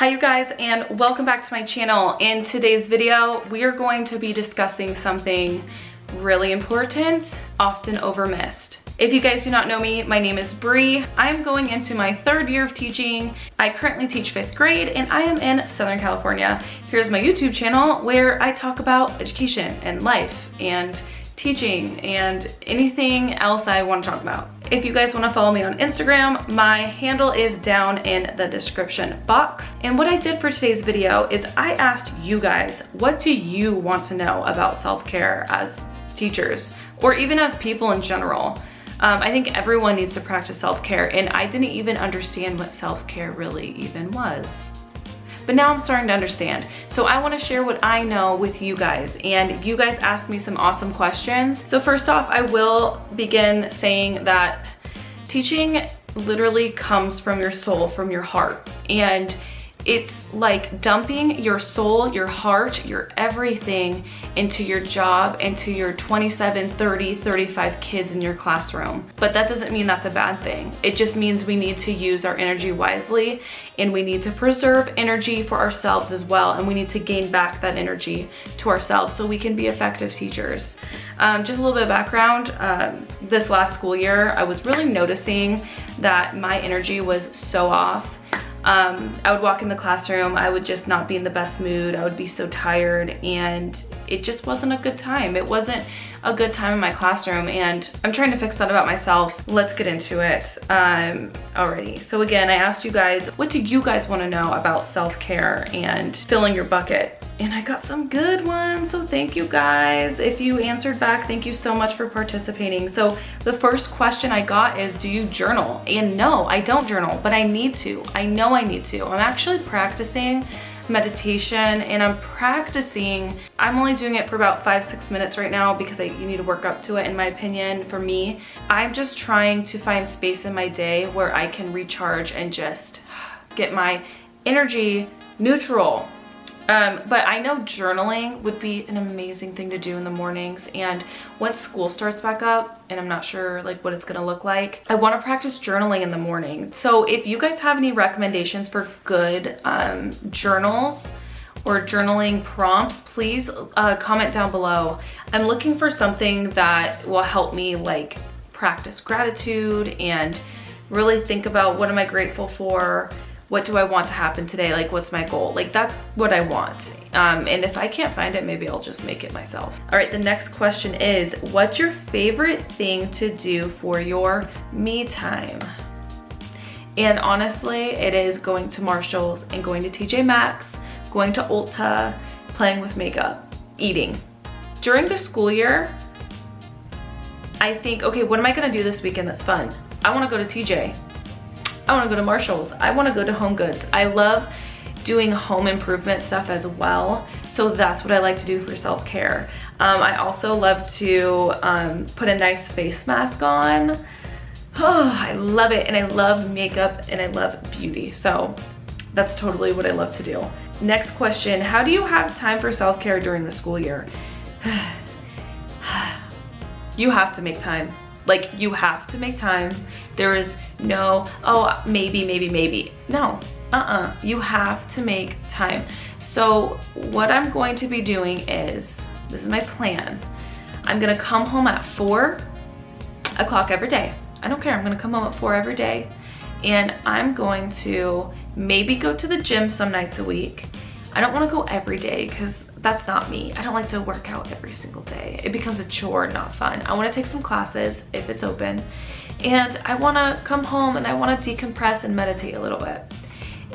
Hi you guys, and welcome back to my channel. In today's video, we are going to be discussing something really important, often overmissed. If you guys do not know me, my name is Bree. I'm going into my third year of teaching. I currently teach 5th grade and I am in Southern California. Here's my YouTube channel where I talk about education and life and teaching and anything else I want to talk about. If you guys want to follow me on Instagram, my handle is down in the description box. And what I did for today's video is I asked you guys, what do you want to know about self-care as teachers or even as people in general? I think everyone needs to practice self-care, and I didn't even understand what self-care really even was. But now I'm starting to understand. So I want to share what I know with you guys, and you guys asked me some awesome questions. So first off, I will begin saying that teaching literally comes from your soul, from your heart. And it's like dumping your soul, your heart, your everything into your job, into your 27, 30, 35 kids in your classroom. But that doesn't mean that's a bad thing. It just means we need to use our energy wisely, and we need to preserve energy for ourselves as well. And we need to gain back that energy to ourselves so we can be effective teachers. Just a little bit of background. This last school year, I was really noticing that my energy was so off. I would walk in the classroom, I would just not be in the best mood, I would be so tired, and it just wasn't a good time. It wasn't a good time in my classroom, and I'm trying to fix that about myself. Let's get into it already. So again, I asked you guys, what do you guys want to know about self-care and filling your bucket? And I got some good ones, so thank you guys. If you answered back, thank you so much for participating. So the first question I got is, do you journal? And no, I don't journal, but I need to. I know I need to. I'm actually practicing meditation, and I'm only doing it for about 5-6 minutes right now because you need to work up to it, in my opinion. For me, I'm just trying to find space in my day where I can recharge and just get my energy neutral. But I know journaling would be an amazing thing to do in the mornings, and once school starts back up, and I'm not sure like what it's gonna look like, I want to practice journaling in the morning. So if you guys have any recommendations for good journals or journaling prompts, please comment down below. I'm looking for something that will help me like practice gratitude and really think about what am I grateful for. What do I want to happen today? Like, what's my goal? Like, that's what I want. And if I can't find it, maybe I'll just make it myself. All right, the next question is, what's your favorite thing to do for your me time? And honestly, it is going to Marshall's and going to TJ Maxx, going to Ulta, playing with makeup, eating. During the school year, I think, okay, what am I gonna do this weekend that's fun? I wanna go to TJ. I want to go to Marshall's. I want to go to Home Goods. I love doing home improvement stuff as well. So that's what I like to do for self-care. I also love to put a nice face mask on. Oh, I love it. And I love makeup and I love beauty. So that's totally what I love to do. Next question, how do you have time for self-care during the school year? You have to make time. Like, you have to make time. There is no, oh, maybe. No, you have to make time. So what I'm going to be doing is, this is my plan. I'm gonna come home at 4 o'clock every day. I don't care, I'm gonna come home at 4 every day. And I'm going to maybe go to the gym some nights a week. I don't wanna go every day because that's not me. I don't like to work out every single day. It becomes a chore, not fun. I wanna take some classes if it's open. And I wanna come home and I wanna decompress and meditate a little bit.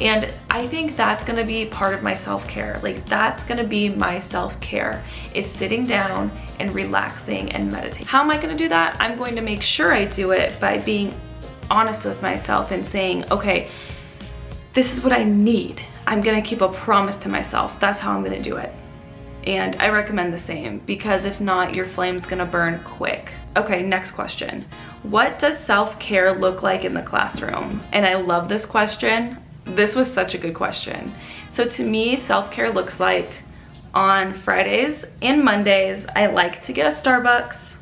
And I think that's gonna be part of my self-care. Like, that's gonna be my self-care, is sitting down and relaxing and meditating. How am I gonna do that? I'm going to make sure I do it by being honest with myself and saying, okay, this is what I need. I'm gonna keep a promise to myself. That's how I'm gonna do it. And I recommend the same, because if not, your flame's gonna burn quick. Okay, next question. What does self-care look like in the classroom? And I love this question. This was such a good question. So to me, self-care looks like on Fridays and Mondays, I like to get a Starbucks.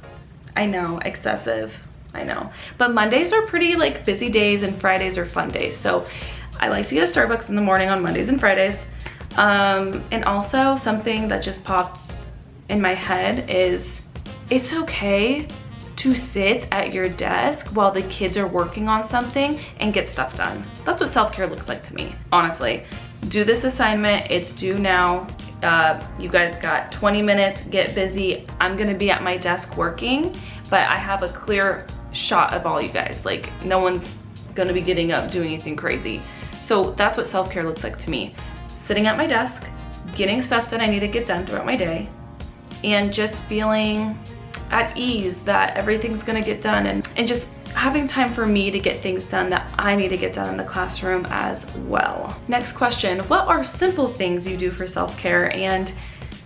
I know, excessive, I know. But Mondays are pretty like busy days and Fridays are fun days. So I like to get a Starbucks in the morning on Mondays and Fridays. And also something that just popped in my head is it's okay to sit at your desk while the kids are working on something and get stuff done. That's what self-care looks like to me, honestly. Do this assignment, it's due now. You guys got 20 minutes, get busy. I'm gonna be at my desk working, but I have a clear shot of all you guys. Like, no one's gonna be getting up doing anything crazy. So that's what self-care looks like to me. Sitting at my desk, getting stuff that I need to get done throughout my day, and just feeling at ease that everything's gonna get done, and just having time for me to get things done that I need to get done in the classroom as well. Next question, what are simple things you do for self-care? And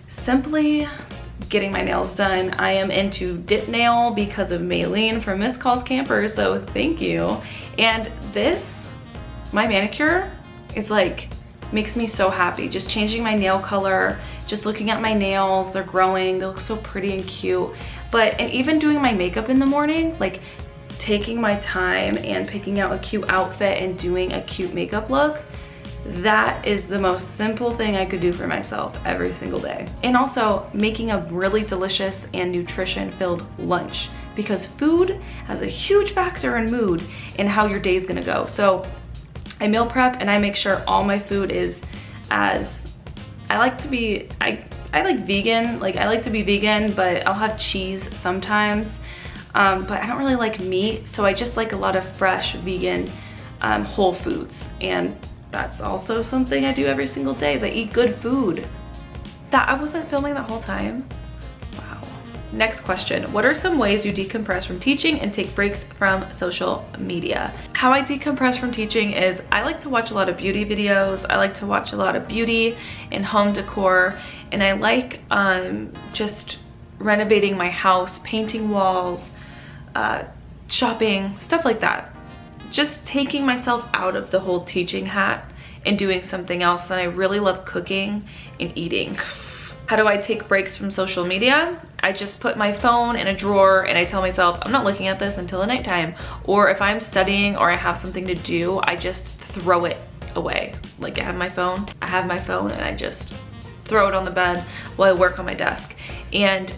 simply getting my nails done. I am into dip nail because of Maylene from Miss Calls Camper, so thank you. And this, my manicure, is like, makes me so happy. Just changing my nail color, just looking at my nails, they're growing, they look so pretty and cute. And even doing my makeup in the morning, like taking my time and picking out a cute outfit and doing a cute makeup look, that is the most simple thing I could do for myself every single day. And also making a really delicious and nutrition-filled lunch, because food has a huge factor in mood and how your day's gonna go. So I meal prep and I make sure all my food is as, I like to be vegan, like I like to be vegan, but I'll have cheese sometimes. But I don't really like meat, so I just like a lot of fresh vegan whole foods. And that's also something I do every single day, is I eat good food. That I wasn't filming the whole time. Wow. Next question, what are some ways you decompress from teaching and take breaks from social media? How I decompress from teaching is I like to watch a lot of beauty videos. I like to watch a lot of beauty and home decor, and I like just renovating my house, painting walls, shopping, stuff like that. Just taking myself out of the whole teaching hat and doing something else. And I really love cooking and eating. How do I take breaks from social media? I just put my phone in a drawer and I tell myself, I'm not looking at this until the nighttime. Or if I'm studying or I have something to do, I just throw it away. Like I have my phone and I just throw it on the bed while I work on my desk. And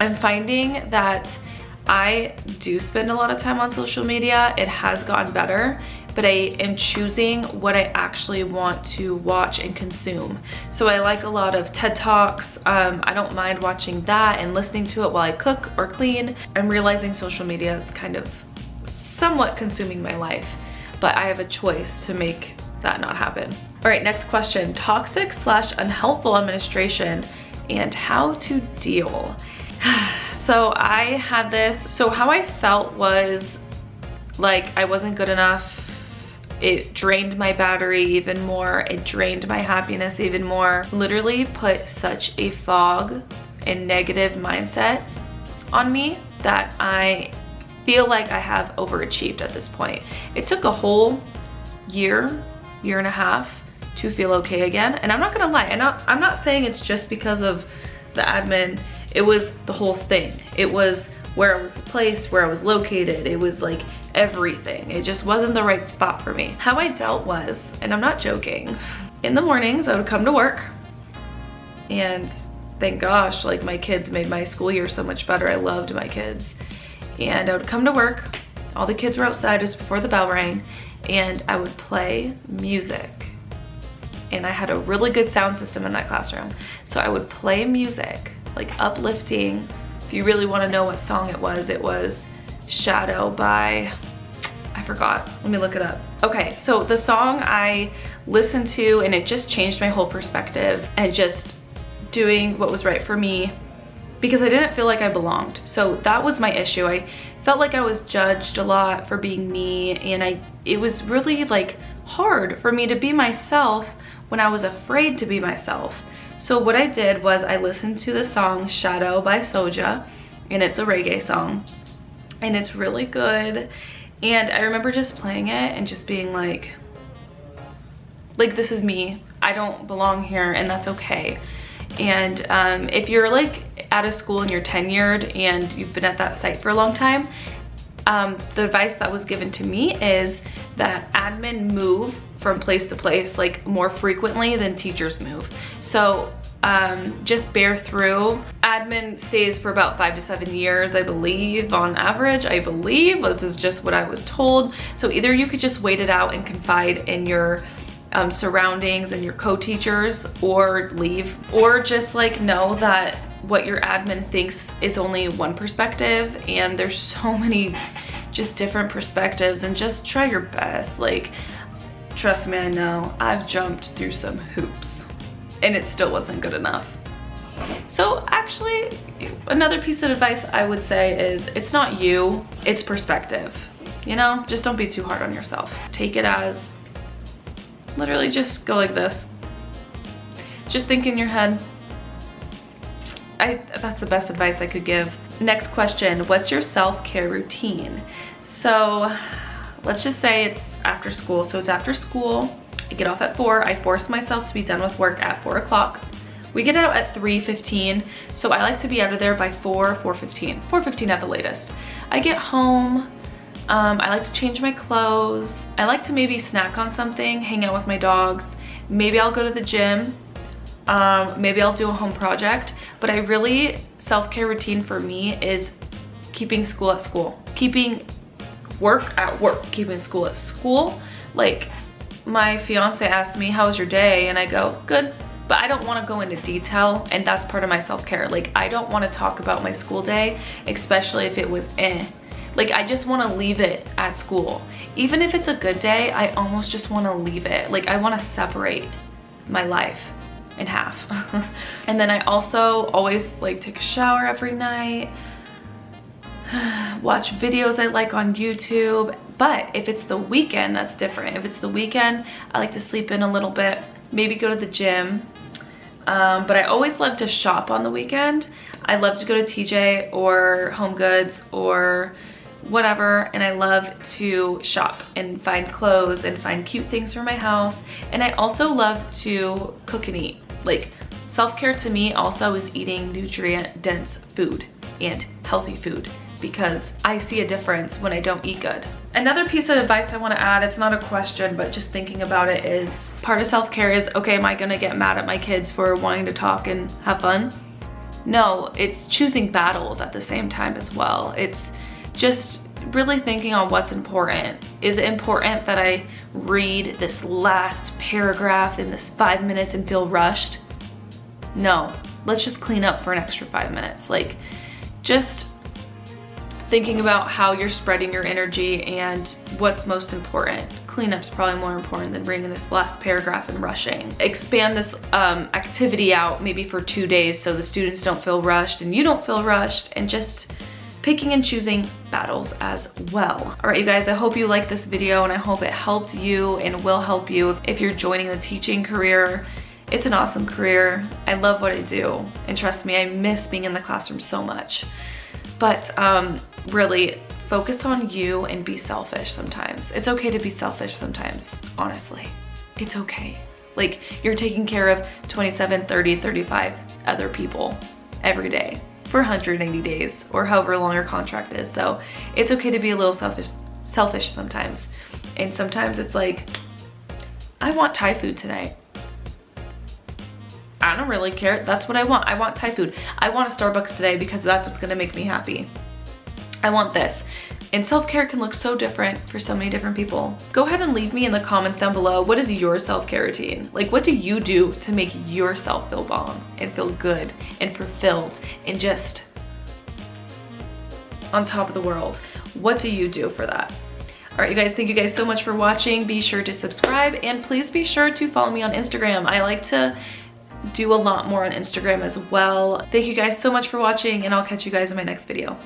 I'm finding that I do spend a lot of time on social media. It has gotten better, but I am choosing what I actually want to watch and consume. So I like a lot of TED Talks. I don't mind watching that and listening to it while I cook or clean. I'm realizing social media is kind of somewhat consuming my life, but I have a choice to make that not happen. All right, next question, toxic/unhelpful administration and how to deal. So I had this, so how I felt was like I wasn't good enough. It drained my battery even more. It drained my happiness even more. Literally put such a fog and negative mindset on me that I feel like I have overachieved at this point. It took a whole year and a half to feel okay again. And I'm not gonna lie, I'm not saying it's just because of the admin. It was the whole thing. It was where I was placed, where I was located. It was like everything. It just wasn't the right spot for me. How I dealt was, and I'm not joking, in the mornings I would come to work, and thank gosh, like my kids made my school year so much better. I loved my kids. And I would come to work, all the kids were outside, it was before the bell rang, and I would play music. And I had a really good sound system in that classroom. So I would play music, like uplifting. If you really want to know what song it was Shadow by, I forgot, let me look it up. Okay, so the song I listened to, and it just changed my whole perspective and just doing what was right for me, because I didn't feel like I belonged. So that was my issue. I felt like I was judged a lot for being me, and it was really like hard for me to be myself when I was afraid to be myself. So what I did was I listened to the song Shadow by Soja, and it's a reggae song, and it's really good. And I remember just playing it and just being like this is me. I don't belong here, and that's okay. And if you're like at a school and you're tenured and you've been at that site for a long time, The advice that was given to me is that admin move from place to place like more frequently than teachers move. So just bear through. Admin stays for about 5 to 7 years, I believe, on average. I believe this is just what I was told. So either you could just wait it out and confide in your surroundings and your co-teachers, or leave, or just like know that what your admin thinks is only one perspective, and there's so many just different perspectives, and just try your best. Like, trust me, I know I've jumped through some hoops and it still wasn't good enough. So actually, another piece of advice I would say is it's not you, it's perspective. You know, just don't be too hard on yourself. Take it as, literally just go like this. Just think in your head. That's the best advice I could give. Next question, what's your self-care routine? So let's just say it's after school. So it's after school, I get off at 4. I force myself to be done with work at 4 o'clock. We get out at 3:15, so I like to be out of there by 4:15 at the latest. I get home, I like to change my clothes. I like to maybe snack on something, hang out with my dogs. Maybe I'll go to the gym. Maybe I'll do a home project. But I really, self-care routine for me is keeping school at school, keeping work at work, keeping school at school. Like, my fiance asked me, how was your day? And I go, good. But I don't want to go into detail, and that's part of my self-care. Like, I don't want to talk about my school day, especially if it was Like, I just want to leave it at school. Even if it's a good day, I almost just want to leave it. Like, I want to separate my life in half. And then I also always like take a shower every night, watch videos I like on YouTube. But if it's the weekend, that's different. If it's the weekend, I like to sleep in a little bit, maybe go to the gym. But I always love to shop on the weekend. I love to go to TJ or Home Goods or whatever, and I love to shop and find clothes and find cute things for my house. And I also love to cook and eat. Like, self-care to me also is eating nutrient-dense food and healthy food, because I see a difference when I don't eat good. Another piece of advice I want to add, it's not a question, but just thinking about it, is part of self-care is, okay, am I gonna get mad at my kids for wanting to talk and have fun? No, it's choosing battles at the same time as well. It's just really thinking on what's important. Is it important that I read this last paragraph in this 5 minutes and feel rushed? No, let's just clean up for an extra 5 minutes. Like, just thinking about how you're spreading your energy and what's most important. Cleanup's probably more important than reading this last paragraph and rushing. Expand this activity out maybe for 2 days so the students don't feel rushed and you don't feel rushed, and just picking and choosing battles as well. All right, you guys, I hope you liked this video, and I hope it helped you and will help you if you're joining the teaching career. It's an awesome career. I love what I do, and trust me, I miss being in the classroom so much. But really focus on you and be selfish sometimes. It's okay to be selfish sometimes, honestly. It's okay. Like, you're taking care of 27, 30, 35 other people every day for 180 days or however long your contract is. So it's okay to be a little selfish sometimes. And sometimes it's like, I want Thai food tonight. I don't really care. That's what I want. I want Thai food. I want a Starbucks today because that's what's gonna make me happy. I want this. And self-care can look so different for so many different people. Go ahead and leave me in the comments down below. What is your self-care routine? Like, what do you do to make yourself feel bomb and feel good and fulfilled and just on top of the world? What do you do for that? All right, you guys, thank you guys so much for watching. Be sure to subscribe, and please be sure to follow me on Instagram. I like to do a lot more on Instagram as well. Thank you guys so much for watching, and I'll catch you guys in my next video.